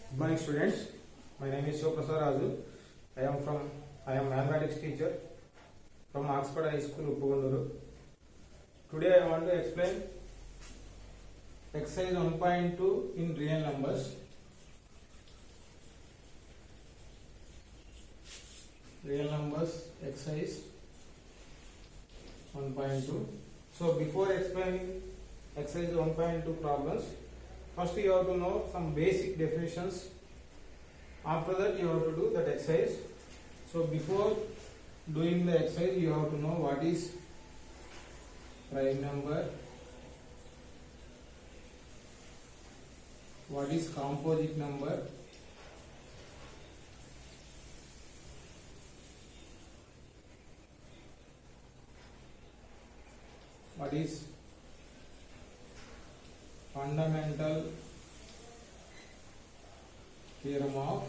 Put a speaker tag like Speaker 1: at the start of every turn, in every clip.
Speaker 1: Good morning, students. My name is Shivprasad Raju. I am mathematics teacher from Oxford High School, Uppuganduru. Today I want to explain exercise 1.2 in real numbers. Real numbers exercise 1.2. So before explaining exercise 1.2 problems, first you have to know some basic definitions. After that you have to do that exercise. So before doing the exercise you have to know what is prime number, what is composite number, what is fundamental theorem of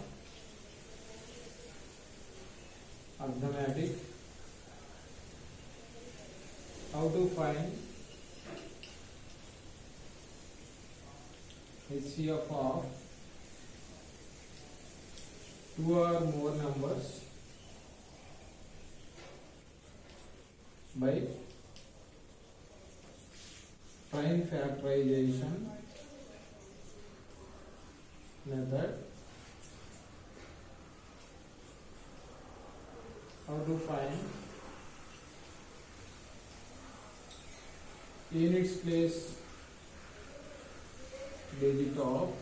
Speaker 1: arithmetic, how to find HCF of two or more numbers by prime factorization method, how to find units place digit of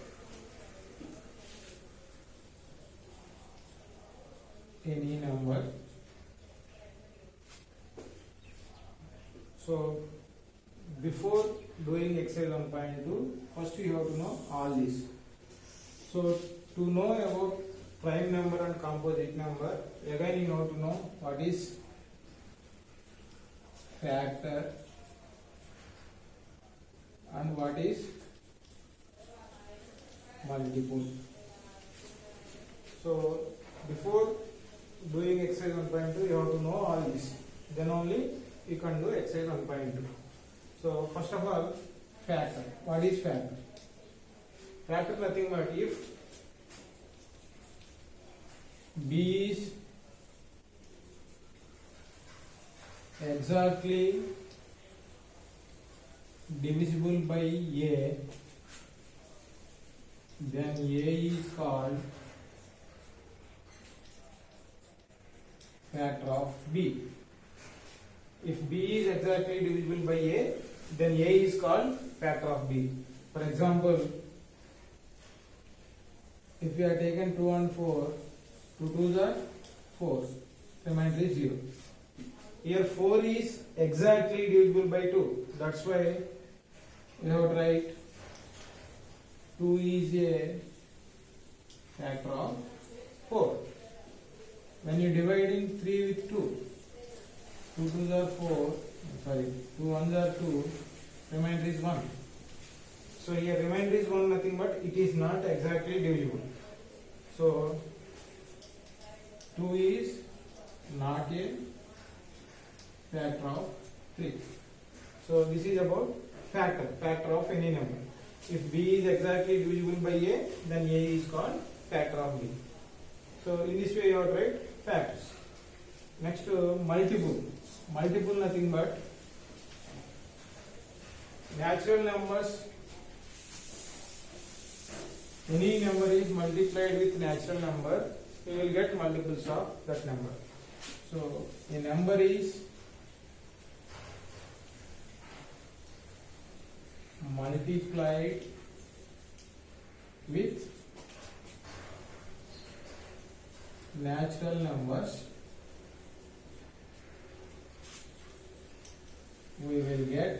Speaker 1: any number. So before doing exercise 1.2, first you have to know all this. So to know about prime number and composite number, again you have to know what is factor and what is multiple. So before doing exercise 1.2 you have to know all this, then only you can do exercise 1.2. So first of all, factor. What is factor? Factor nothing but if B is exactly divisible by A, then A is called factor of B. If B is exactly divisible by A, then A is called factor of B. For example, if we have taken 2 and 4, 2 2s are 4, remainder is 0. Here 4 is exactly divisible by 2. That's why we have to write 2 is a factor of 4. When you divide in 3 with 2, 2 2s are 4, 2 1s are 2, remainder is 1. So here remainder is 1 nothing but it is not exactly divisible. So 2 is not a factor of 3. So this is about factor of any number. If B is exactly divisible by A, then A is called factor of B. So in this way you have to write factors. Next multiple. Multiple nothing but natural numbers. Any number is multiplied with natural number, you will get multiples of that number. So a number is multiplied with natural numbers, we will get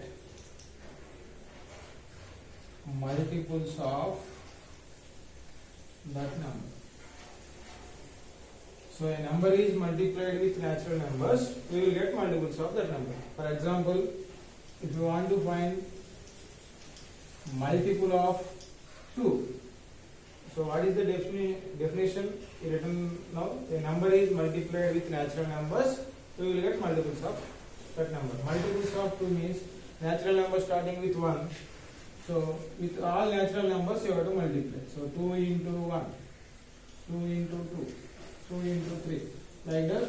Speaker 1: multiples of that number. So a number is multiplied with natural numbers, we will get multiples of that number. For example, if you want to find multiple of 2, so what is the definition written now? A number is multiplied with natural numbers, we will get multiples of that number. Multiples of 2 means natural number starting with 1 So with all natural numbers you have to multiply. So 2 into 1, 2 into 2, 2 into 3. Like that,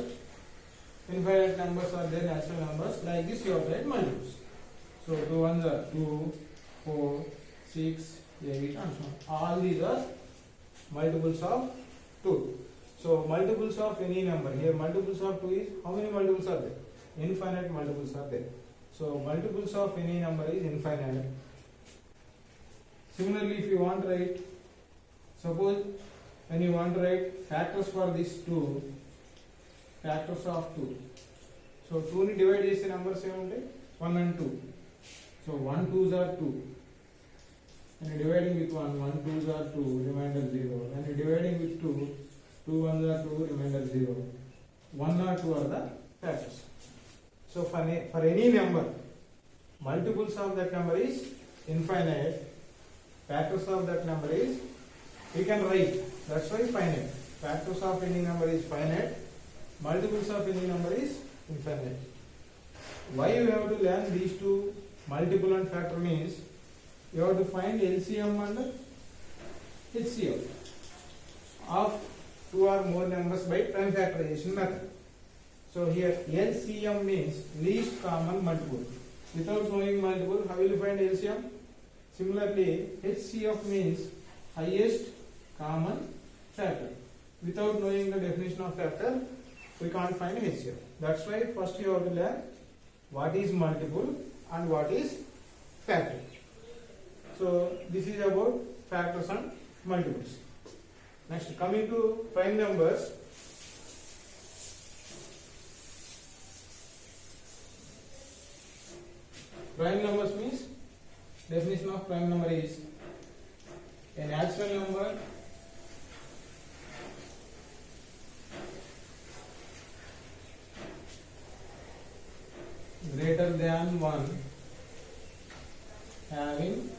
Speaker 1: infinite numbers are there, natural numbers. Like this you have to write multiples. So 2 ones are 2, 4, 6, 8 and so on. All these are multiples of 2. So multiples of any number. Here multiples of 2 is, how many multiples are there? Infinite multiples are there. So multiples of any number is infinite. Similarly, if you want to write, suppose when you want to write factors for this 2, factors of 2. So 2 ni divide chese numbers emunte 1 and 2. So 1 2s are 2. When you dividing with 1, 1 2s are 2, remainder 0. When you dividing with 2, 2 1s are 2, remainder 0. 1 or 2 are the factors. So for any number, multiples of that number is infinite. Factors of that number is, we can write, that's why finite. Factors of any number is finite. Multiples of any number is infinite. Why you have to learn these two, multiple and factor, means you have to find LCM and HCF of two or more numbers by prime factorization method. So here LCM means least common multiple. Without knowing multiple, how will you find LCM? Similarly, HCF means highest common factor. Without knowing the definition of factor, we can't find HCF. That's why first you have to learn what is multiple and what is factor. So this is about factors and multiples. Next, coming to prime numbers. Prime numbers means, definition of prime number is a natural number greater than 1 having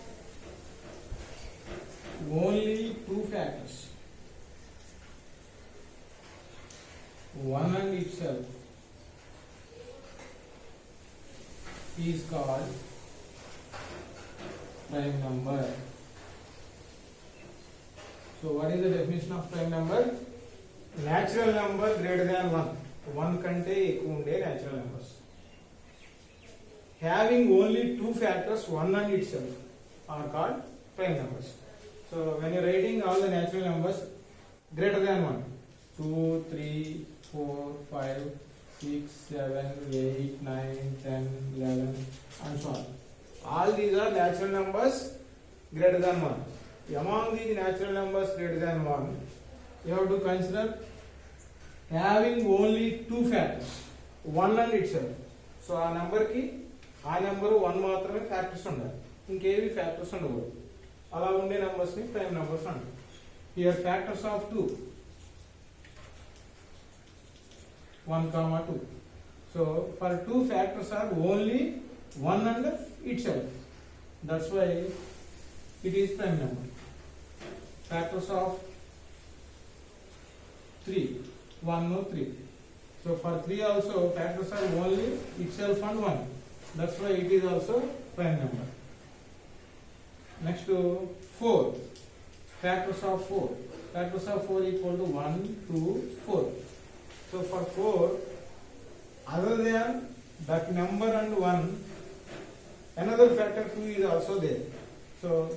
Speaker 1: only two factors, 1 and itself, is called prime number. So what is the definition of prime number? Natural number greater than 1. 1 kante ekku unde natural numbers having only two factors, 1 and itself, are called prime numbers. So when you are writing all the natural numbers greater than 1, 2, 3, 4, 5, 6, 7, 8, 9, 10, 11 and so on. All these are natural numbers greater than 1. Among these natural numbers greater than 1, you have to consider having only two factors, 1 and itself. So a number ki, a number 1 మాత్రమే factors ఉండాలి, ఇంకేవి factors ఉండకూడదు. అలా ఉండే numbers ని prime numbers అంటారు. Here factors of 2, 1, 2. So for two factors are only 1 and itself. That's why it is prime number. Factors of 3, 1 or 3. So for 3 also factors are only itself and 1. That's why it is also prime number. Next to 4. Factors of 4. Factors of 4 equal to 1, 2, 4. So for 4, other than that number and 1, another factor 2 is also there. So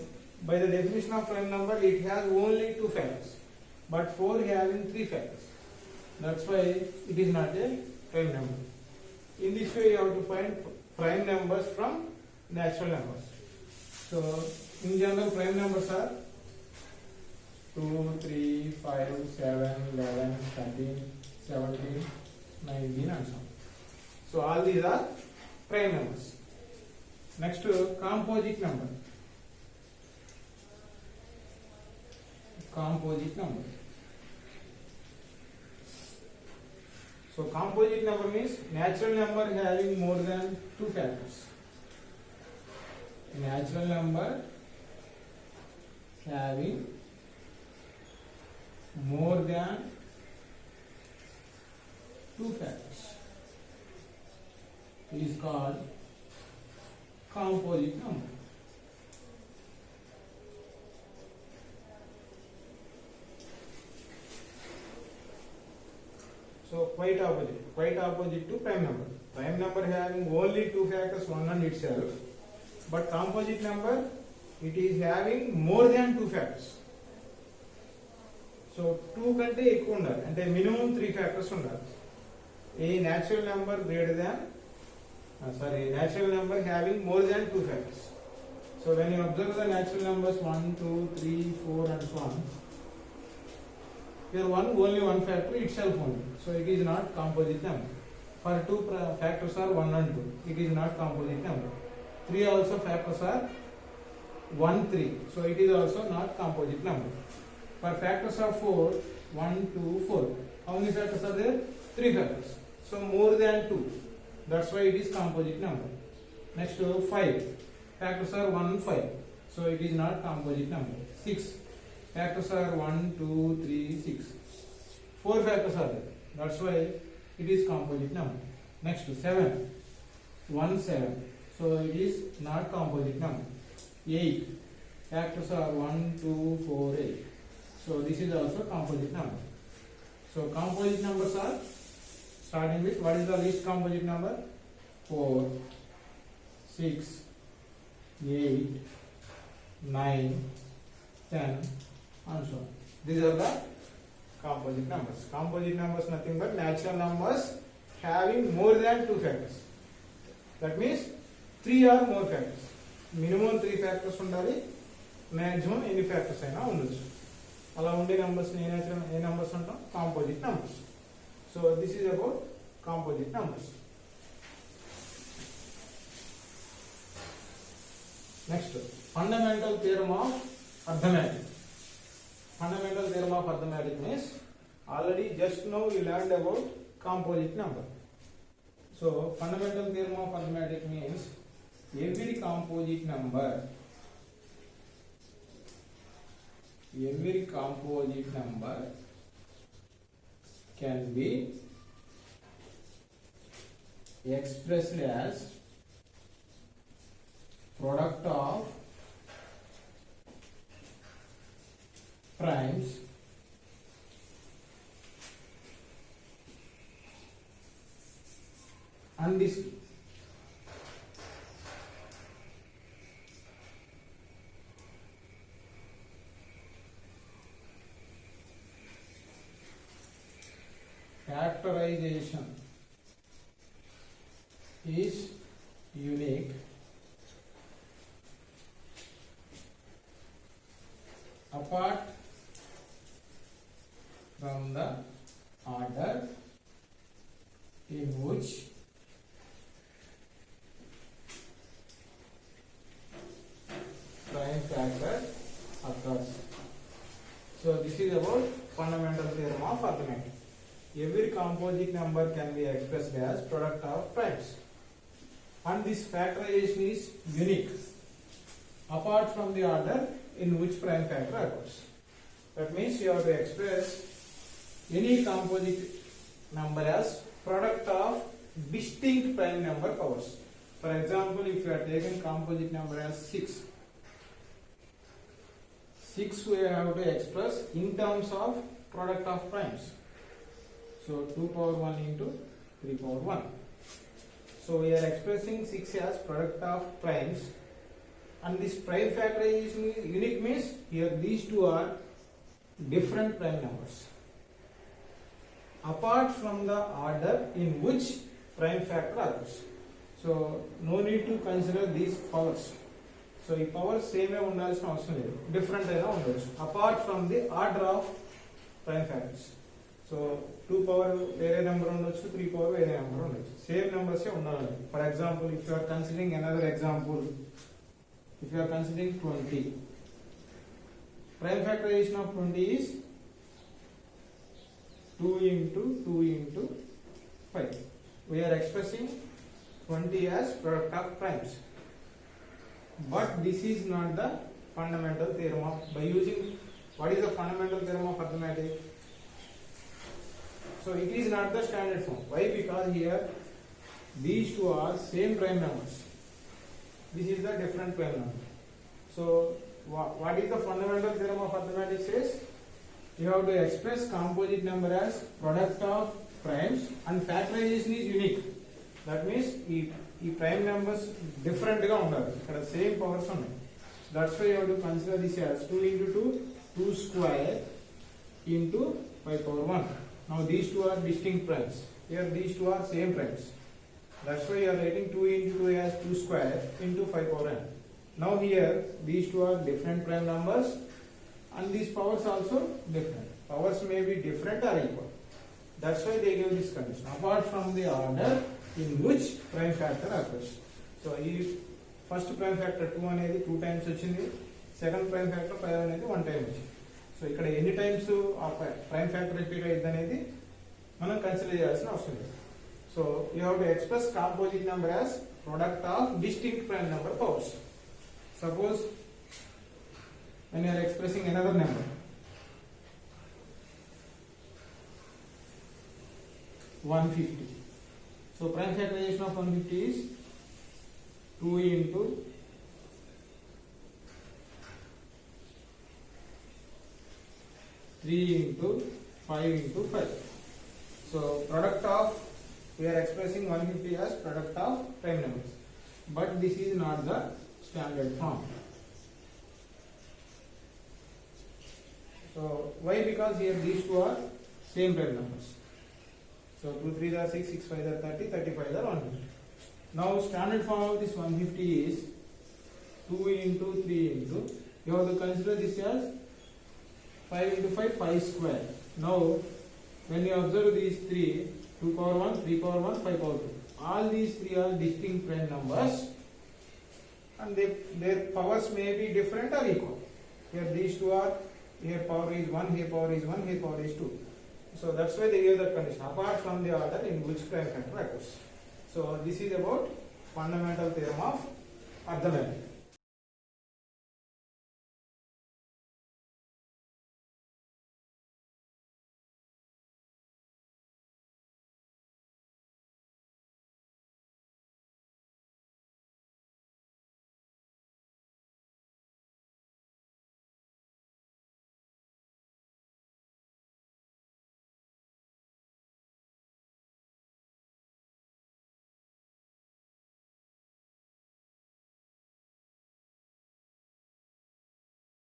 Speaker 1: by the definition of prime number, it has only two factors, but 4 having 3 factors. That's why it is not a prime number. In this way, you have to find prime numbers from natural numbers. So in general, prime numbers are 2, 3, 5, 7, 11, 13, 17, 19 and so on. So all these are prime numbers. Next to composite number. Composite number. So composite number means natural number having more than two factors. Natural number having more than two factors is called composite number. So quite opposite to prime number. Prime number having only two factors, one and itself, but composite number, it is having more than two factors. So 2 కంటే ఎక్కువ ఉండాలి, అంటే minimum 3 factors ఉండాలి. ఏ natural number greater than natural number having more than 2 factors. So when you observe the natural numbers 1, 2, 3, 4 and so on, here only one factor itself only, so it is not composite number. For 2 factors are 1 and 2, it is not composite number. 3 also factors are 1, 3, so it is also not composite number. For factors of 4, 1, 2, 4, how many factors are there? 3 factors, so more than 2, that's why it is composite number. Next 5 factors are 1, 5, so it is not composite number. 6 factors are 1, 2, 3, 6, 4 factors are there, that's why it is composite number. Next 7, 1, 7, so it is not composite number. 8 factors are 1, 2, 4, 8, so this is also composite number. So composite numbers are starting with, what is the least composite number? 4, 6, 8, 9, 10 and so on. These are the composite numbers. Composite numbers nothing but natural numbers having more than 2 factors. That means 3 or more factors. Minimum 3 factors ఉండాలి, maximum ఎన్ని factors అయినా ఉండొచ్చు. అలా ఉండే numbers ని ఏ numbers అంటాం? Composite numbers. So this is about composite numbers. Next, fundamental theorem of arithmetic. Fundamental theorem of arithmetic means, already just now we learned about composite number. So fundamental theorem of arithmetic means every composite number can be expressed as product of primes and this factorization is unique apart from the order in which prime factor occurs. So this is about fundamental theorem of arithmetic. Every composite number can be expressed as product of primes, and this factorization is unique apart from the order in which prime factor occurs. That means you have to express any composite number as product of distinct prime number powers. For example, if you are taking composite number as 6 we have to express in terms of product of primes. So 2 power 1 into 3 power 1. So we are expressing 6 as product of primes, and this prime factorization is unique means here these two are different prime numbers apart from the order in which prime factor occurs. So no need to consider these powers. So ఈ power same ఏ ఉండాల్సిన అవసరం లేదు, different అయినా ఉండొచ్చు apart from the order of prime factors. So 2 power వేరే number ఉండొచ్చు, 3 power వేరే నెంబర్ ఉండొచ్చు, సేమ్ నెంబర్స్ ఉండాలి. For example, if you are considering another example, if you are considering 20, prime factorization of 20 is 2 into 2 into 5. We are expressing 20 as product of primes, but this is not the fundamental theorem of, by using what is the fundamental theorem of arithmetic. So it is not the standard form. Why? Because here these two are same prime numbers, this is the different prime number. So what is the fundamental theorem of arithmetic says? You have to express composite number as product of primes and factorization is unique. That means ఈ prime numbers different గా ఉండాలి. ఇక్కడ same powers ఉన్నాయి. That's why you have to consider this as 2 into 2, 2 square into 5 power 1. Now these two are distinct primes. Here these two are same primes. That's why you are writing 2 into 2 as 2 square into 5 power n. Now here these two are different prime numbers and these powers also different. Powers may be different or equal. That's why they give this condition. Apart from the order in which prime factor occurs. So if first prime factor 2 అనేది 2 times వచ్చింది, second prime factor 5 అనేది 1 time వచ్చింది. So ఇక్కడ ఎన్ని times ఆ prime factor repeat అయ్యింది అనేది మనం కన్సిడర్ చేయాల్సిన అవసరం లేదు. So you have to express composite number as product of distinct prime number powers. Suppose when you are expressing another number, 150. So prime factorization of 150 is 2 into 3 into 5 into 5. So product of, we are expressing 150 as product of prime numbers, but this is not the standard form. So why? Because here these two are same prime numbers. So 2 3 are 6, 6 5 are 30, 35 are 150. Now standard form of this 150 is 2 into 3 into, you have to consider this as 5 into 5, 5 square. Now when you observe these 3, 2 power 1, 3 power 1, 5 power 2, all these three are distinct prime numbers and their powers may be different or equal. Here these two are, here power is 1, here power is 1, here power is 2. So that's why they give that condition apart from the order in which prime factor occurs. So this is about fundamental theorem of arithmetic.